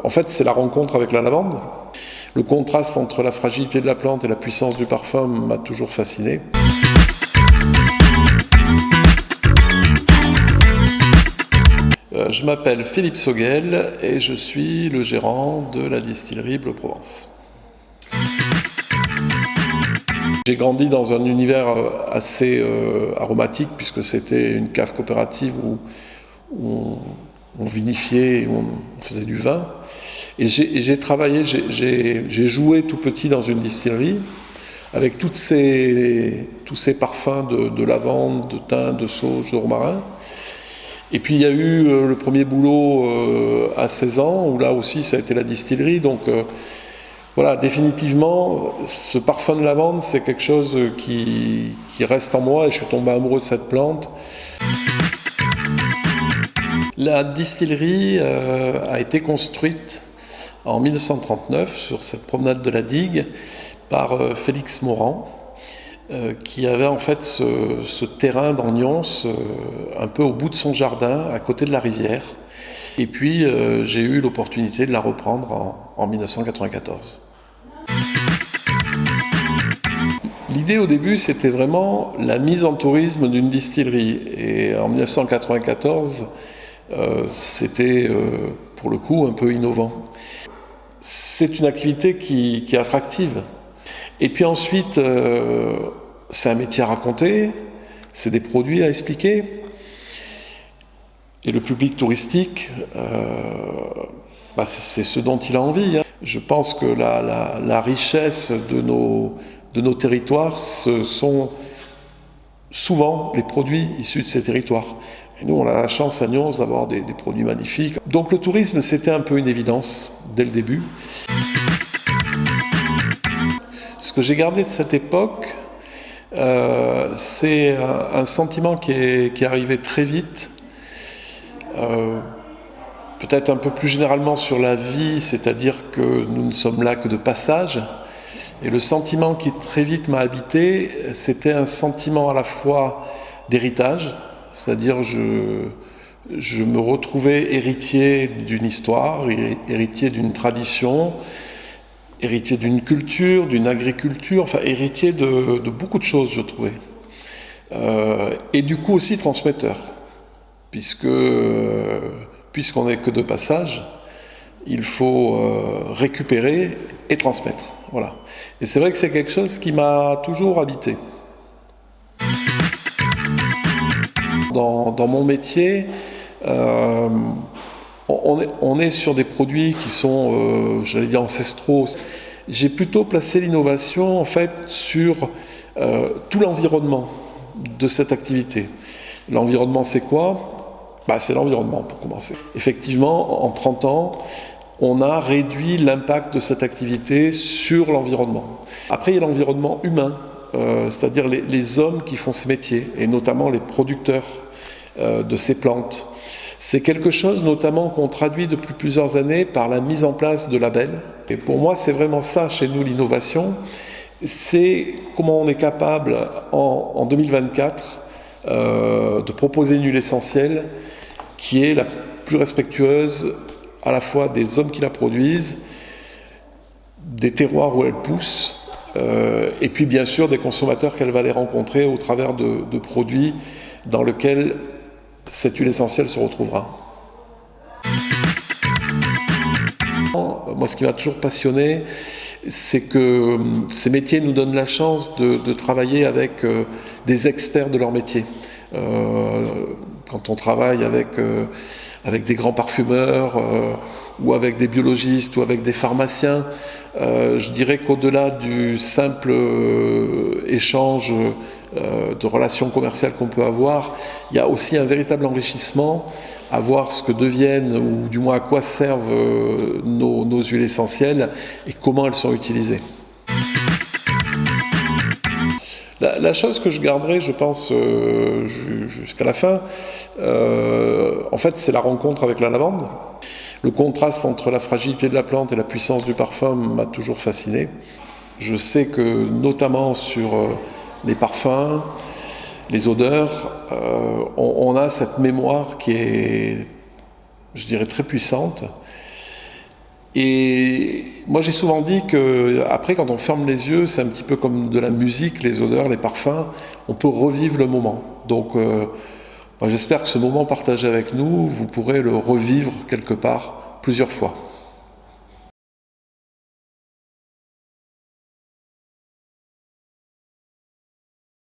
En fait, c'est la rencontre avec la lavande. Le contraste entre la fragilité de la plante et la puissance du parfum m'a toujours fasciné. Je m'appelle Philippe Sauguel et je suis le gérant de la distillerie Bleu Provence. J'ai grandi dans un univers assez aromatique puisque c'était une cave coopérative où on vinifiait et on faisait du vin. Et j'ai travaillé, j'ai joué tout petit dans une distillerie avec tous ces parfums de lavande, de thym, de sauge, de romarin. Et puis il y a eu le premier boulot à 16 ans, où là aussi ça a été la distillerie. Donc voilà, définitivement, ce parfum de lavande, c'est quelque chose qui reste en moi et je suis tombé amoureux de cette plante. La distillerie a été construite en 1939 sur cette promenade de la Digue par Félix Morand, qui avait en fait ce terrain dans Nyons, un peu au bout de son jardin, à côté de la rivière. Et puis j'ai eu l'opportunité de la reprendre en 1994. L'idée au début, c'était vraiment la mise en tourisme d'une distillerie. Et en 1994, c'était pour le coup un peu innovant. C'est une activité qui est attractive. Et puis ensuite, c'est un métier à raconter, c'est des produits à expliquer. Et le public touristique, c'est ce dont il a envie. Je pense que la richesse de nos territoires, ce sont souvent les produits issus de ces territoires. Et nous, on a la chance à Nyons d'avoir des produits magnifiques. Donc le tourisme, c'était un peu une évidence dès le début. Ce que j'ai gardé de cette époque, c'est un sentiment qui est arrivé très vite, peut-être un peu plus généralement sur la vie, c'est-à-dire que nous ne sommes là que de passage. Et le sentiment qui très vite m'a habité, c'était un sentiment à la fois d'héritage, c'est-à-dire je me retrouvais héritier d'une histoire, héritier d'une tradition, héritier d'une culture, d'une agriculture, enfin héritier de beaucoup de choses, je trouvais. Et du coup aussi transmetteur, puisqu'on n'est que de passage, il faut récupérer et transmettre. Voilà. Et c'est vrai que c'est quelque chose qui m'a toujours habité. Dans mon métier, on est sur des produits qui sont, j'allais dire, ancestraux. J'ai plutôt placé l'innovation, en fait, sur tout l'environnement de cette activité. L'environnement, c'est quoi ? C'est l'environnement, pour commencer. Effectivement, en 30 ans, on a réduit l'impact de cette activité sur l'environnement. Après, il y a l'environnement humain, c'est-à-dire les hommes qui font ces métiers, et notamment les producteurs de ces plantes. C'est quelque chose notamment qu'on traduit depuis plusieurs années par la mise en place de labels. Et pour moi, c'est vraiment ça chez nous l'innovation. C'est comment on est capable en 2024 de proposer une huile essentielle qui est la plus respectueuse à la fois des hommes qui la produisent, des terroirs où elle pousse, et puis bien sûr des consommateurs qu'elle va aller rencontrer au travers de produits dans lesquels cette huile essentielle se retrouvera. Moi, ce qui m'a toujours passionné, c'est que ces métiers nous donnent la chance de travailler avec des experts de leur métier. Quand on travaille avec des grands parfumeurs ou avec des biologistes ou avec des pharmaciens, je dirais qu'au-delà du simple échange de relations commerciales qu'on peut avoir, il y a aussi un véritable enrichissement à voir ce que deviennent, ou du moins à quoi servent nos huiles essentielles et comment elles sont utilisées. La chose que je garderai, je pense, jusqu'à la fin, en fait, c'est la rencontre avec la lavande. Le contraste entre la fragilité de la plante et la puissance du parfum m'a toujours fasciné. Je sais que, notamment sur les parfums, les odeurs, on a cette mémoire qui est, je dirais, très puissante. Et moi j'ai souvent dit que après quand on ferme les yeux, c'est un petit peu comme de la musique, les odeurs, les parfums, on peut revivre le moment. Donc moi j'espère que ce moment partagé avec nous, vous pourrez le revivre quelque part plusieurs fois.